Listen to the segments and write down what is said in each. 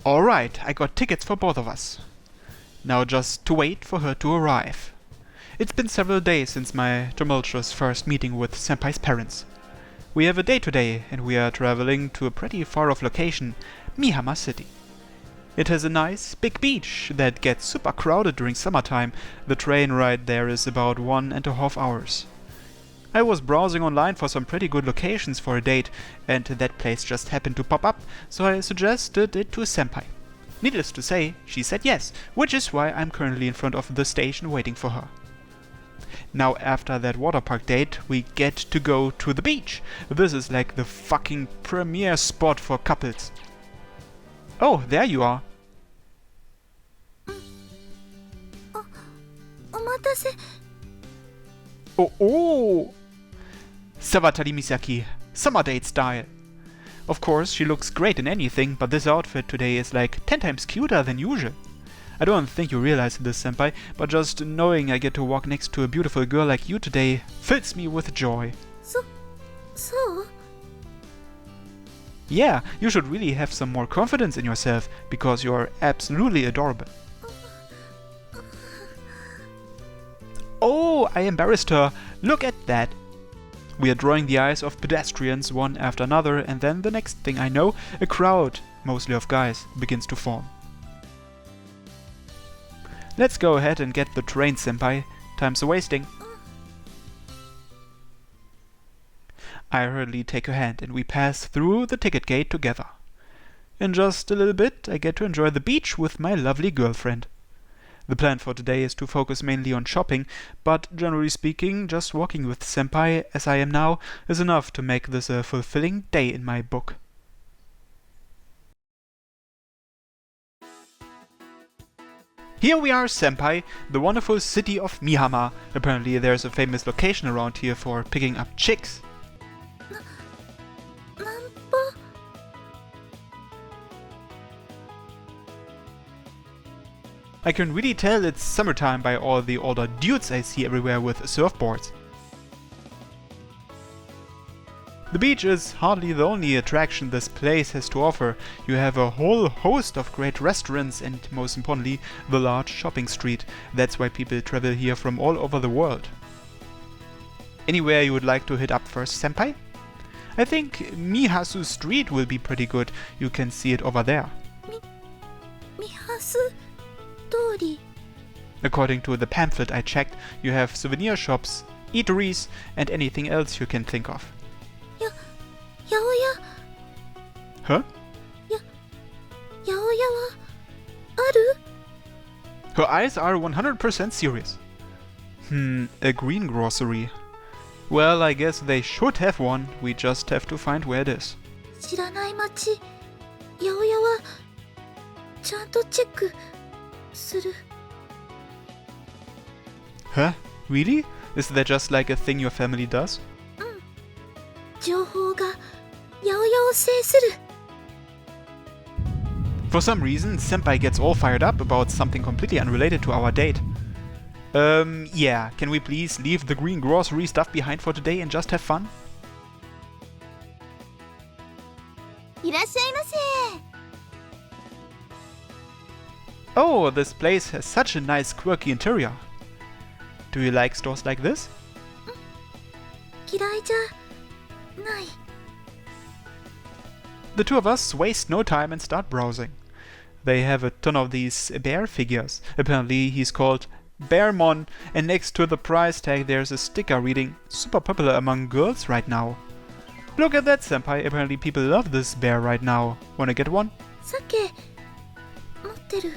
Alright, I got tickets for both of us. Now just to wait for her to arrive. It's been several days since my tumultuous first meeting with Senpai's parents. We have a date today and we are traveling to a pretty far-off location, Mihama City. It has a nice, big beach that gets super crowded during summertime. The train ride there is about 1.5 hours. I was browsing online for some pretty good locations for a date, and that place just happened to pop up, so I suggested it to Senpai. Needless to say, she said yes, which is why I'm currently in front of the station waiting for her. Now after that water park date, we get to go to the beach. This is like the fucking premier spot for couples. Oh, there you are. お待たせ。 Oh! Sawatari Misaki, summer date style. Of course, she looks great in anything, but this outfit today is like 10 times cuter than usual. I don't think you realize this, Senpai, but just knowing I get to walk next to a beautiful girl like you today fills me with joy. So? Yeah, you should really have some more confidence in yourself, because you're absolutely adorable. Oh, I embarrassed her. Look at that. We are drawing the eyes of pedestrians one after another, and then the next thing I know, a crowd, mostly of guys, begins to form. Let's go ahead and get the train, Senpai. Time's a-wasting. I hurriedly take her hand and we pass through the ticket gate together. In just a little bit, I get to enjoy the beach with my lovely girlfriend. The plan for today is to focus mainly on shopping, but generally speaking, just walking with Senpai, as I am now, is enough to make this a fulfilling day in my book. Here we are, Senpai, the wonderful city of Mihama. Apparently there's a famous location around here for picking up chicks. I can really tell it's summertime by all the older dudes I see everywhere with surfboards. The beach is hardly the only attraction this place has to offer. You have a whole host of great restaurants and, most importantly, the large shopping street. That's why people travel here from all over the world. Anywhere you would like to hit up first, Senpai? I think Mihasu Street will be pretty good. You can see it over there. Mihasu Tori. According to the pamphlet I checked, you have souvenir shops, eateries, and anything else you can think of. Yaoya. Huh? Yaoya wa aru? Her eyes are 100% serious. A greengrocery. Well, I guess they should have one, we just have to find where it is. 知らない街。八百屋はちゃんとチェックする。 Huh? Really? Is that just like a thing your family does? 情報が八百屋を制する。 For some reason, Senpai gets all fired up about something completely unrelated to our date. Yeah, can we please leave the greengrocery stuff behind for today and just have fun? いらっしゃいませ。 Oh, this place has such a nice quirky interior. Do you like stores like this? 嫌いじゃない。 The two of us waste no time and start browsing. They have a ton of these bear figures. Apparently he's called Bearmon, and next to the price tag there's a sticker reading "Super popular among girls right now." Look at that, Senpai. Apparently people love this bear right now. Wanna get one? 鮭持ってる。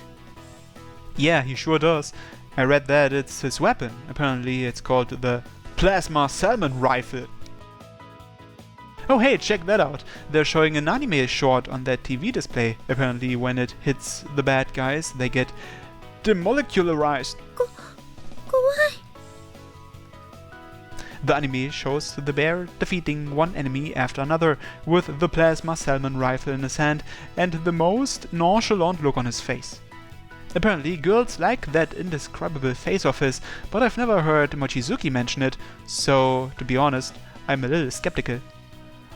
Yeah, he sure does. I read that it's his weapon. Apparently it's called the Plasma Salmon Rifle. Oh hey, check that out. They're showing an anime short on that TV display. Apparently when it hits the bad guys, they get demolecularized. 怖い。 The anime shows the bear defeating one enemy after another with the Plasma Salmon Rifle in his hand and the most nonchalant look on his face. Apparently girls like that indescribable face of his, but I've never heard Mochizuki mention it, so to be honest, I'm a little skeptical.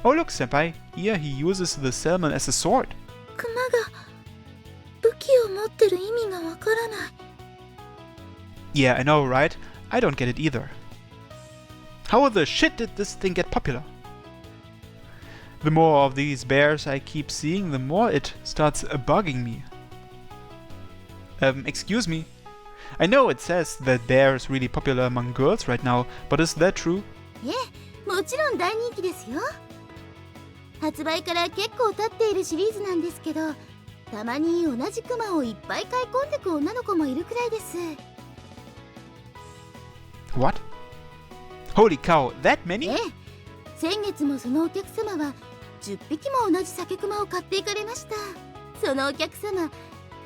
Oh look, Senpai, here he uses the salmon as a sword. 熊が器を持ってる意味がわからない。 Yeah, I know, right? I don't get it either. How the shit did this thing get popular? The more of these bears I keep seeing, the more it starts bugging me. Excuse me. I know it says that bear is really popular among girls right now, but is that true? ええ、もちろん大人気ですよ。発売から結構経っているシリーズなんですけど、たまに同じクマをいっぱい買い込んでく女の子もいるくらいです。 What? Holy cow, that many? ええ、先月もそのお客様は10匹も同じ酒クマを買っていかれました。そのお客様、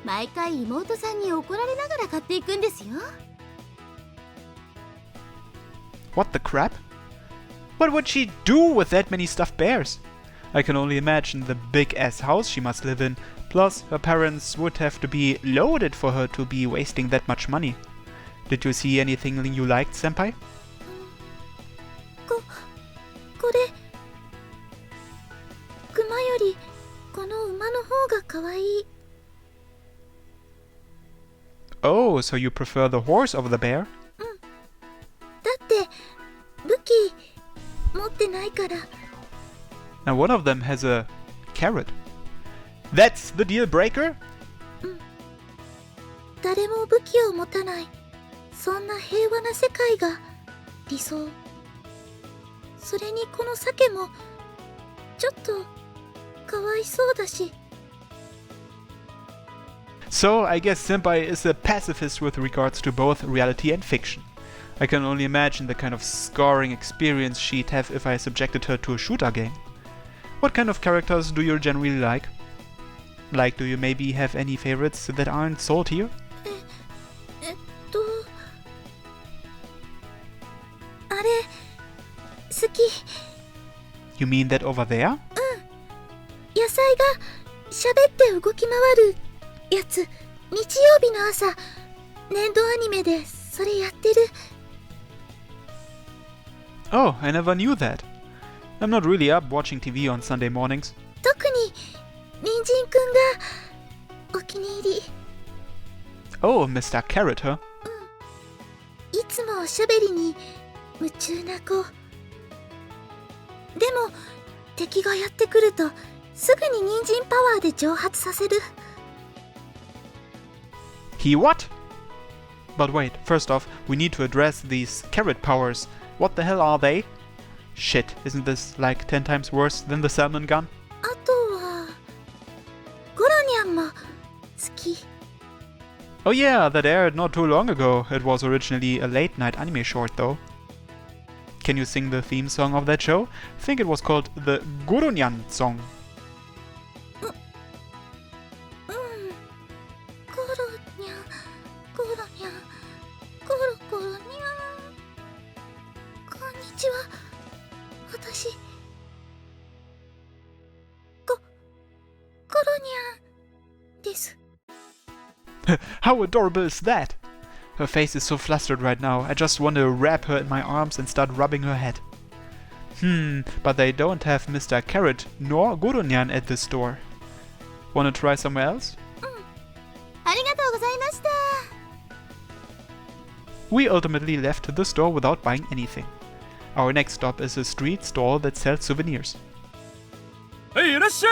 毎回妹さんに怒られながら買っていくんですよ。 What the crap? What would she do with that many stuffed bears? I can only imagine the big-ass house she must live in. Plus, her parents would have to be loaded for her to be wasting that much money. Did you see anything you liked, senpai? これクマよりこの馬の方が可愛い。 Oh, so you prefer the horse over the bear? だって武器持ってないから。 Now one of them has a carrot. That's the deal breaker? 誰も武器を持たない、そんな平和な世界が理想。それにこの鮭もちょっとかわいそうだし。 So, I guess Senpai is a pacifist with regards to both reality and fiction. I can only imagine the kind of scarring experience she'd have if I subjected her to a shooter game. What kind of characters do you generally like? Like, do you maybe have any favorites that aren't sold here? あれ好き。 You mean that over there? 野菜が喋って動き回るやつ。日曜日の朝年度アニメでそれやってる。 Oh, I never knew that. I'm not really up watching TV on Sunday mornings. 特に人参くんがお気に入り。 Oh, Mr. Carrot, huh? いつもおしゃべりに夢中な子。でも敵がやってくるとすぐに人参パワーで蒸発させる。 He what? But wait, first off, we need to address these carrot powers. What the hell are they? Shit, isn't this like 10 times worse than the salmon gun? あとはゴロニャンも好き。 Oh yeah, that aired not too long ago. It was originally a late-night anime short though. Can you sing the theme song of that show? I think it was called the Goronyan song. ゴロニャンゴロニャンゴロゴロニャン。こんにちは。私ゴロニャンです。 How adorable is that? Her face is so flustered right now. I just want to wrap her in my arms and start rubbing her head. But they don't have Mr. Carrot nor Goronyan at this store. Wanna try somewhere else? ありがとうございました。 We ultimately left the store without buying anything. Our next stop is a street stall that sells souvenirs. はい、いらっしゃ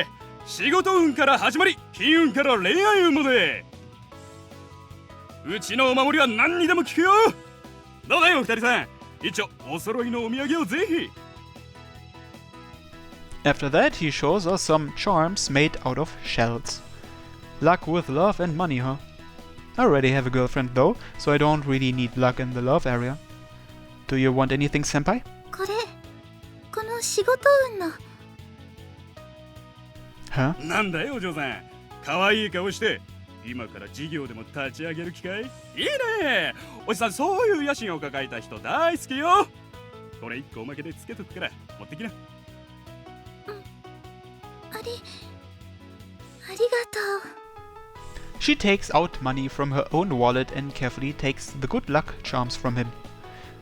い。仕事運から始まり、金運から恋愛運まで。うちのお守りは何にでも効くよ。どうだいお二人さん。一応お揃いのお土産をぜひ。 After that, he shows us some charms made out of shells. Luck with love and money, huh? I already have a girlfriend though, so I don't really need luck in the love area. Do you want anything, senpai? この仕事運の。 Huh? なんだいお嬢さん。可愛い顔して。今から事業でも立ち上げる機会いいね。おじさんそういう野心を抱えた人大好きよ。これ一個おまけでつけとくから持ってきな。ありがとう。 She takes out money from her own wallet and carefully takes the good luck charms from him.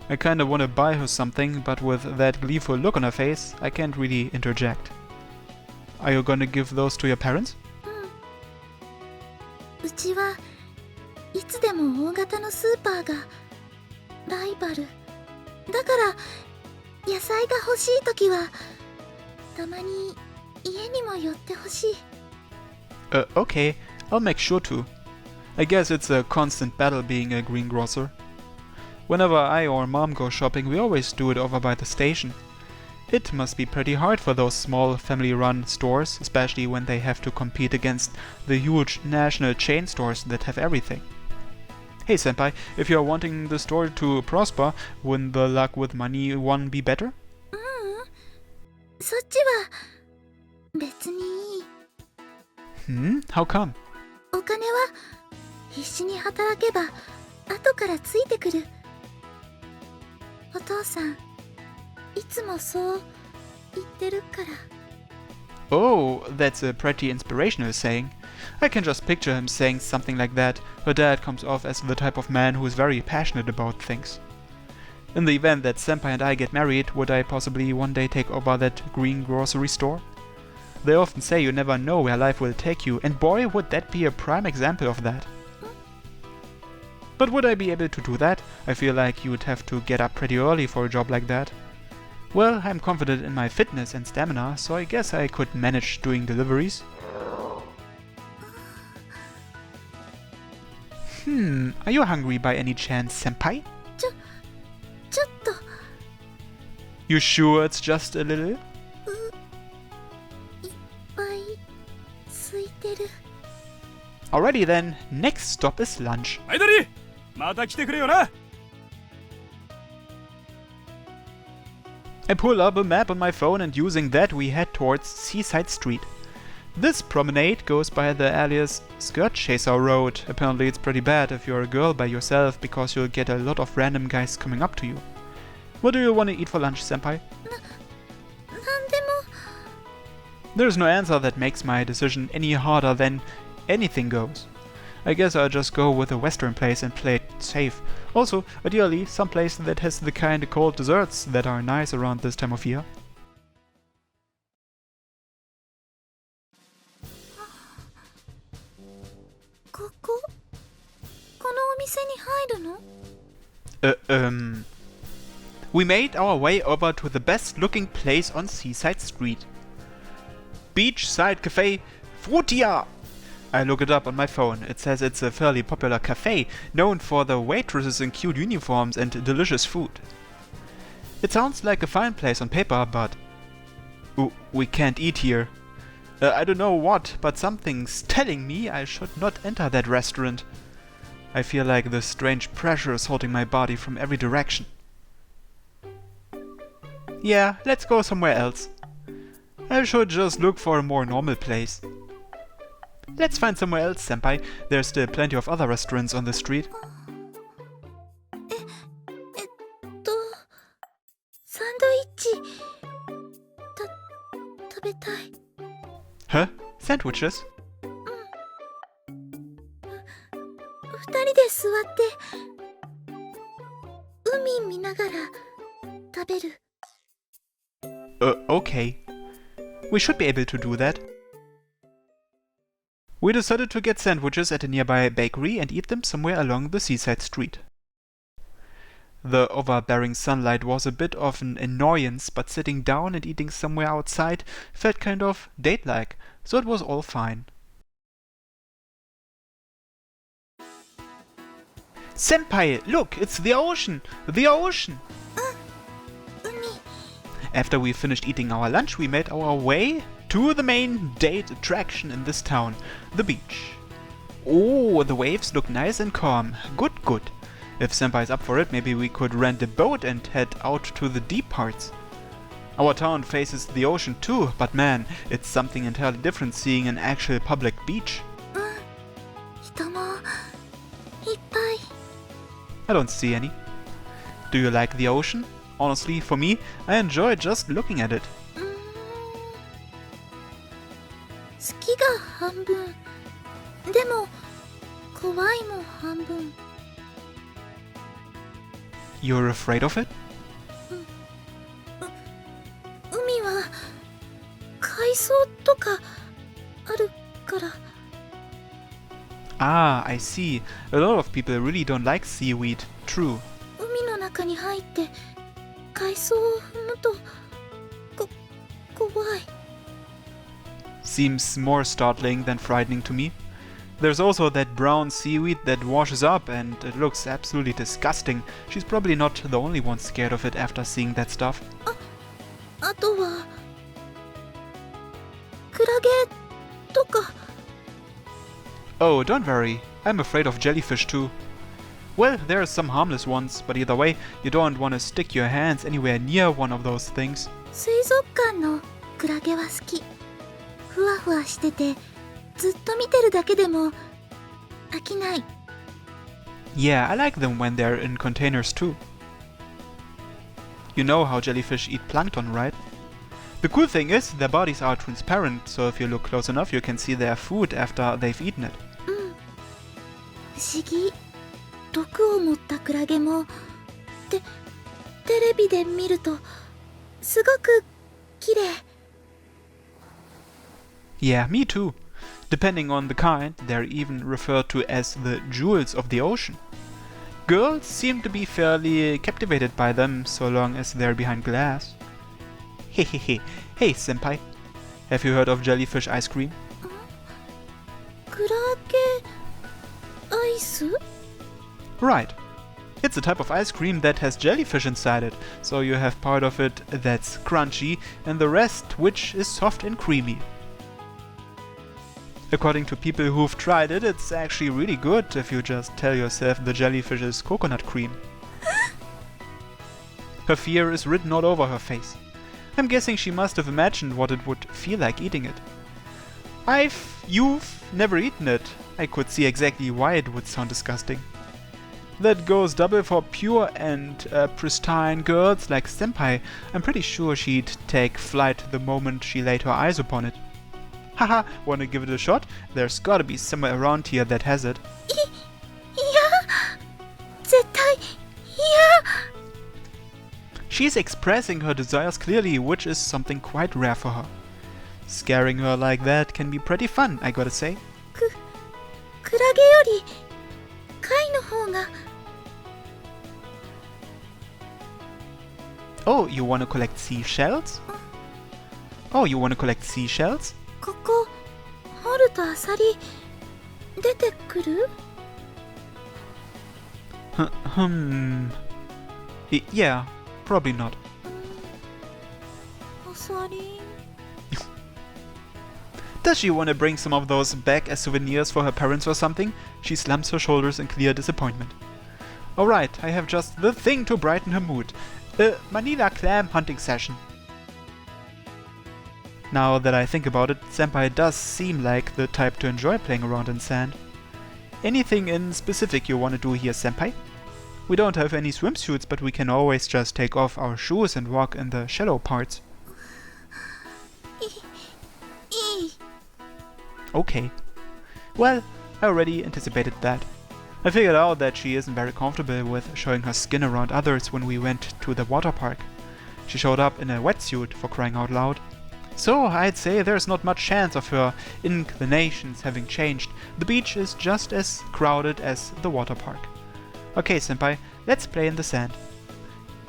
I kinda wanna buy her something, but with that gleeful look on her face, I can't really interject. Are you gonna give those to your parents? うちはいつでも大型のスーパーがライバルだから、野菜が欲しいときはたまに家にも寄ってほしい。Okay, I'll make sure to. I guess it's a constant battle being a greengrocer. Whenever I or Mom go shopping, we always do it over by the station. It must be pretty hard for those small family-run stores, especially when they have to compete against the huge national chain stores that have everything. Hey senpai, if you're wanting the store to prosper, wouldn't the luck with money one be better? そっちは別にいい。How come? お金は必死に働けば後からついてくる。お父さんいつもそう言ってるから。Oh, that's a pretty inspirational saying. I can just picture him saying something like that. Her dad comes off as the type of man who is very passionate about things. In the event that Senpai and I get married, would I possibly one day take over that green grocery store? They often say you never know where life will take you, and boy, would that be a prime example of that. But would I be able to do that? I feel like you would have to get up pretty early for a job like that. Well, I'm confident in my fitness and stamina, so I guess I could manage doing deliveries. Are you hungry by any chance, senpai? ちょっと。 You sure it's just a little? いっぱい空いてる。 Alrighty then, next stop is lunch. アイドリー、また来てくれよな。I pull up a map on my phone and using that we head towards Seaside Street. This promenade goes by the alias Skirt Chaser Road. Apparently it's pretty bad if you're a girl by yourself because you'll get a lot of random guys coming up to you. What do you want to eat for lunch, senpai? なんでも。 There's no answer that makes my decision any harder than anything goes. I guess I'll just go with a western place and play it safe. Also, ideally, some place that has the kind of cold desserts that are nice around this time of year. このお店に入るの？ We made our way over to the best looking place on Seaside Street. Beachside Cafe Frutia! I look it up on my phone. It says it's a fairly popular cafe, known for the waitresses in cute uniforms and delicious food. It sounds like a fine place on paper, but... Ooh, we can't eat here. I don't know what, but something's telling me I should not enter that restaurant. I feel like this strange pressure is holding my body from every direction. Yeah, let's go somewhere else. I should just look for a more normal place. Let's find somewhere else, senpai. There's still plenty of other restaurants on the street. サンドイッチ食べたい。 Huh? Sandwiches? 二人で座って海見ながら食べる。 Okay. We should be able to do that. We decided to get sandwiches at a nearby bakery and eat them somewhere along the seaside street. The overbearing sunlight was a bit of an annoyance, but sitting down and eating somewhere outside felt kind of date-like, so it was all fine. Senpai, look, it's the ocean! The ocean! 海。 After we finished eating our lunch, we made our way to the main date attraction in this town, the beach. Oh, the waves look nice and calm. Good, good. If Senpai is up for it, maybe we could rent a boat and head out to the deep parts. Our town faces the ocean too, but man, it's something entirely different seeing an actual public beach. 人もいっぱい。 I don't see any. Do you like the ocean? Honestly, for me, I enjoy just looking at it. 好きが半分。でも怖いも半分。 You're afraid of it? 海は海藻とかあるから。Ah, I see. A lot of people really don't like seaweed. True. 海の中に入って海藻を踏むと怖い。 Seems more startling than frightening to me. There's also that brown seaweed that washes up and it looks absolutely disgusting. She's probably not the only one scared of it after seeing that stuff. あとはクラゲとか。 Oh, don't worry. I'm afraid of jellyfish too. Well, there are some harmless ones, but either way, you don't want to stick your hands anywhere near one of those things. 水族館のクラゲは好き。ふわふわしててずっと見てるだけでも飽きない。 Yeah, I like them when they're in containers too. You know how jellyfish eat plankton, right? The cool thing is, their bodies are transparent, so if you look close enough you can see their food after they've eaten it. 不思議。毒を持ったクラゲもテレビで見るとすごく綺麗。 Yeah, me too. Depending on the kind, they're even referred to as the jewels of the ocean. Girls seem to be fairly captivated by them so long as they're behind glass. Hehehe. Hey, senpai. Have you heard of jellyfish ice cream? クラゲアイス？ Right. It's a type of ice cream that has jellyfish inside it, so you have part of it that's crunchy and the rest which is soft and creamy. According to people who've tried it, it's actually really good if you just tell yourself the jellyfish is coconut cream. Her fear is written all over her face. I'm guessing she must have imagined what it would feel like eating it. You've never eaten it. I could see exactly why it would sound disgusting. That goes double for pure and pristine girls like senpai. I'm pretty sure she'd take flight the moment she laid her eyes upon it. Haha, wanna give it a shot? There's gotta be somewhere around here that has it. いや絶対いや。 She's expressing her desires clearly, which is something quite rare for her. Scaring her like that can be pretty fun, I gotta say. クラゲより貝の方が。 Oh, you wanna collect seashells? Oh, you wanna collect seashells? ここ掘るとアサリ出てくる？ Yeah, probably not. アサリ。 Does she wanna bring some of those back as souvenirs for her parents or something? She slumps her shoulders in clear disappointment. Alright, I have just the thing to brighten her mood. A Manila clam hunting session. Now that I think about it, senpai does seem like the type to enjoy playing around in sand. Anything in specific you wanna do here, senpai? We don't have any swimsuits, but we can always just take off our shoes and walk in the shallow parts. いい。 Okay. Well, I already anticipated that. I figured out that she isn't very comfortable with showing her skin around others when we went to the water park. She showed up in a wetsuit, for crying out loud. So I'd say there's not much chance of her inclinations having changed. The beach is just as crowded as the water park. Okay, senpai, let's play in the sand.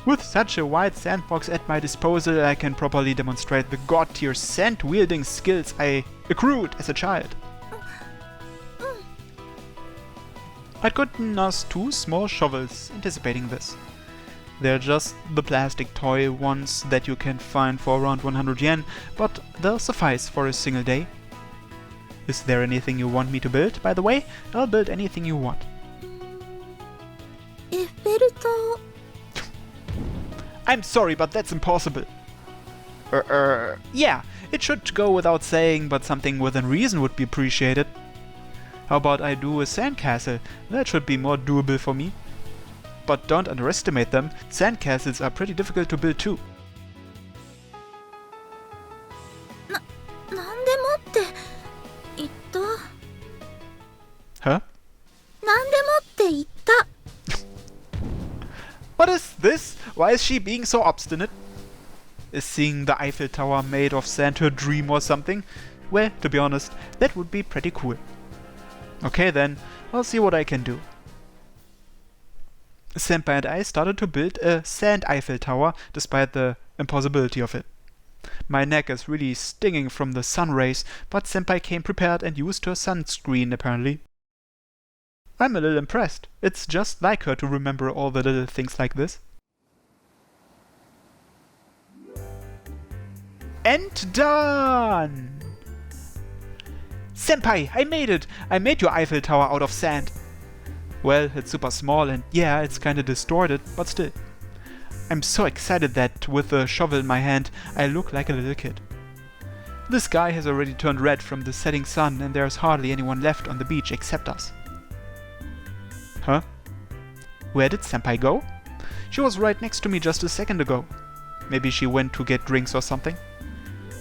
With such a wide sandbox at my disposal, I can properly demonstrate the god-tier sand-wielding skills I accrued as a child. I'd gotten us 2 small shovels, anticipating this. They're just the plastic toy ones that you can find for around 100 yen, but they'll suffice for a single day. Is there anything you want me to build, by the way? I'll build anything you want. エッフェル塔。 I'm sorry, but that's impossible. Yeah, it should go without saying, but something within reason would be appreciated. How about I do a sandcastle? That should be more doable for me. But don't underestimate them. Sandcastles are pretty difficult to build too. なんでもって言った。 Huh? なんでもって言った。 What is this? Why is she being so obstinate? Is seeing the Eiffel Tower made of sand her dream or something? Well, to be honest, that would be pretty cool. Okay then, I'll see what I can do. Senpai and I started to build a sand Eiffel Tower, despite the impossibility of it. My neck is really stinging from the sun rays, but Senpai came prepared and used her sunscreen apparently. I'm a little impressed. It's just like her to remember all the little things like this. And done! Senpai, I made it! I made your Eiffel Tower out of sand. Well, it's super small and yeah, it's kinda distorted, but still. I'm so excited that with the shovel in my hand, I look like a little kid. The sky has already turned red from the setting sun and there's hardly anyone left on the beach except us. Huh? Where did Senpai go? She was right next to me just a second ago. Maybe she went to get drinks or something.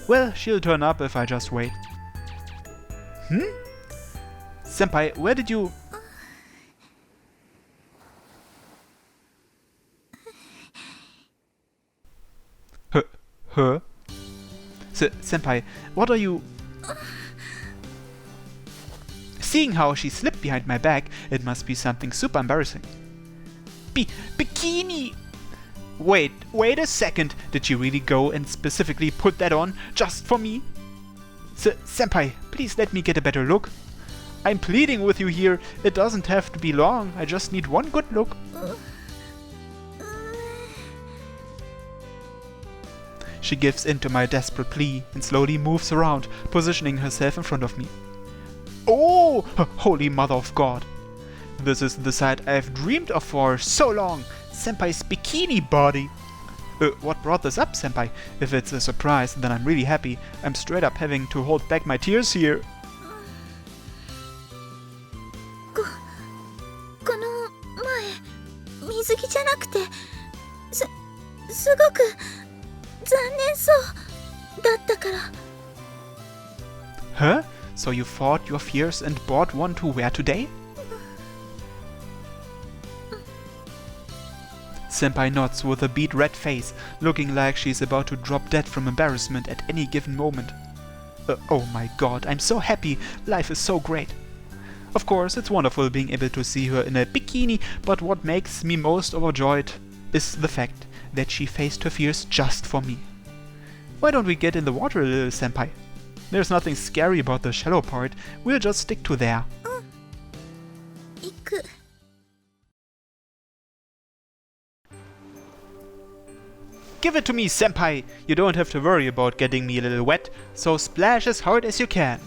Well, she'll turn up if I just wait. Senpai, where did you... Huh? Senpai, what are you... Seeing how she slipped behind my back, it must be something super embarrassing. Bikini! Wait a second, did she really go and specifically put that on just for me? Senpai, please let me get a better look. I'm pleading with you here, it doesn't have to be long, I just need one good look. She gives in to my desperate plea and slowly moves around, positioning herself in front of me. Oh, holy mother of God! This is the sight I've dreamed of for so long, Senpai's bikini body. What brought this up, Senpai? If it's a surprise, then I'm really happy. I'm straight up having to hold back my tears here. この前、水着じゃなくて、すごく残念そうだったから。Huh? So you fought your fears and bought one to wear today? Senpai nods with a beet red face, looking like she's about to drop dead from embarrassment at any given moment. Oh my god, I'm so happy, life is so great. Of course, it's wonderful being able to see her in a bikini, but what makes me most overjoyed is the fact that she faced her fears just for me. Why don't we get in the water a little, Senpai? There's nothing scary about the shallow part, we'll just stick to there. 行く。Give it to me, Senpai! You don't have to worry about getting me a little wet, so splash as hard as you can.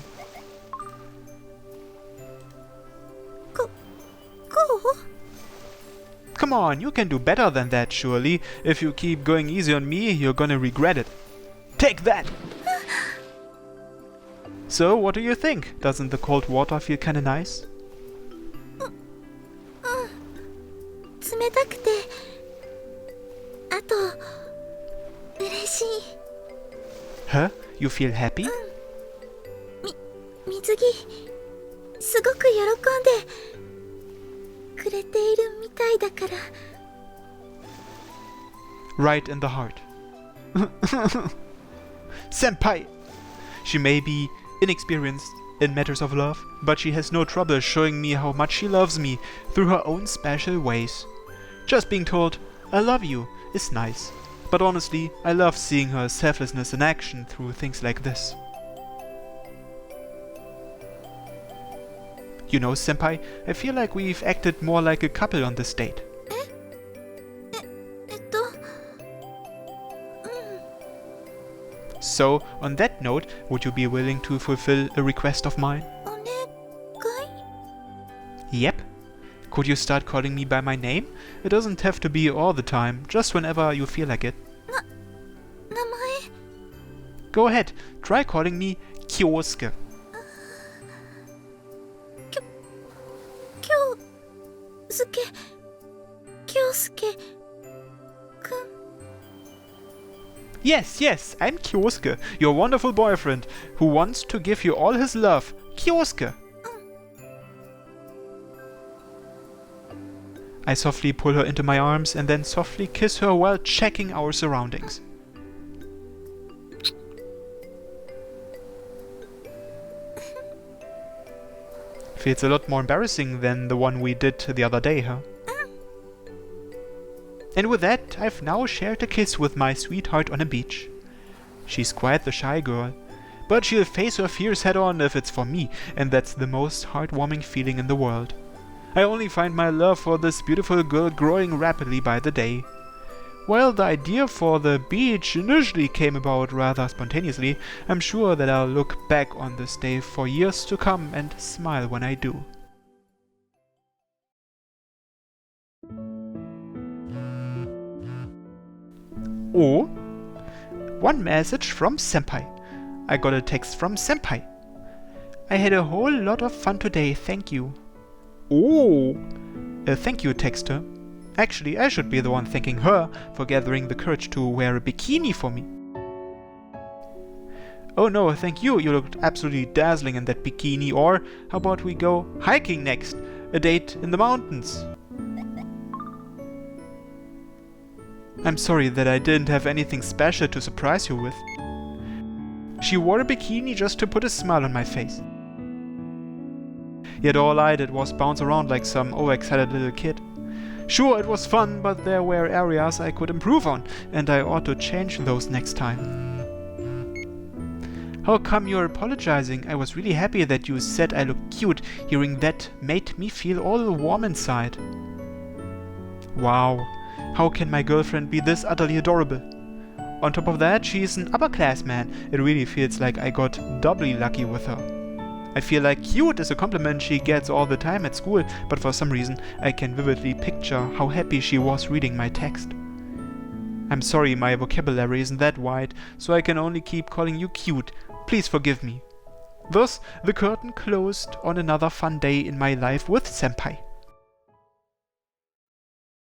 こう？ Come on, you can do better than that, surely. If you keep going easy on me, you're gonna regret it. Take that! So, what do you think? Doesn't the cold water feel kinda nice? 冷たくて、あと嬉しい。 Huh? You feel happy? 水着すごく喜んでくれているみたいだから。 Right in the heart. Senpai! She may be inexperienced in matters of love, but she has no trouble showing me how much she loves me through her own special ways. Just being told, I love you, is nice. But honestly, I love seeing her selflessness in action through things like this. You know, Senpai, I feel like we've acted more like a couple on this date. うん。 So, on that note, would you be willing to fulfill a request of mine? お願い？ Yep. Could you start calling me by my name? It doesn't have to be all the time, just whenever you feel like it. 名前？ Go ahead, try calling me Kyosuke. 京介くん。 Yes, I'm Kyosuke, your wonderful boyfriend, who wants to give you all his love. Kyosuke! I softly pull her into my arms and then softly kiss her while checking our surroundings. Feels a lot more embarrassing than the one we did the other day, huh? And with that, I've now shared a kiss with my sweetheart on a beach. She's quite the shy girl, but she'll face her fears head-on if it's for me, and that's the most heartwarming feeling in the world. I only find my love for this beautiful girl growing rapidly by the day. While the idea for the beach initially came about rather spontaneously, I'm sure that I'll look back on this day for years to come and smile when I do. Oh, one message from Senpai. I got a text from Senpai. I had a whole lot of fun today, thank you. Oh, thank you, texter. Actually, I should be the one thanking her for gathering the courage to wear a bikini for me. Oh no, thank you, you looked absolutely dazzling in that bikini, or how about we go hiking next? A date in the mountains. I'm sorry that I didn't have anything special to surprise you with. She wore a bikini just to put a smile on my face. Yet all I did was bounce around like some overexcited little kid. Sure, it was fun, but there were areas I could improve on, and I ought to change those next time. How come you're apologizing? I was really happy that you said I looked cute. Hearing that made me feel all warm inside. Wow. How can my girlfriend be this utterly adorable? On top of that, she's an upperclassman. It really feels like I got doubly lucky with her. I feel like cute is a compliment she gets all the time at school, but for some reason I can vividly picture how happy she was reading my text. I'm sorry my vocabulary isn't that wide, so I can only keep calling you cute. Please forgive me. Thus, the curtain closed on another fun day in my life with Senpai.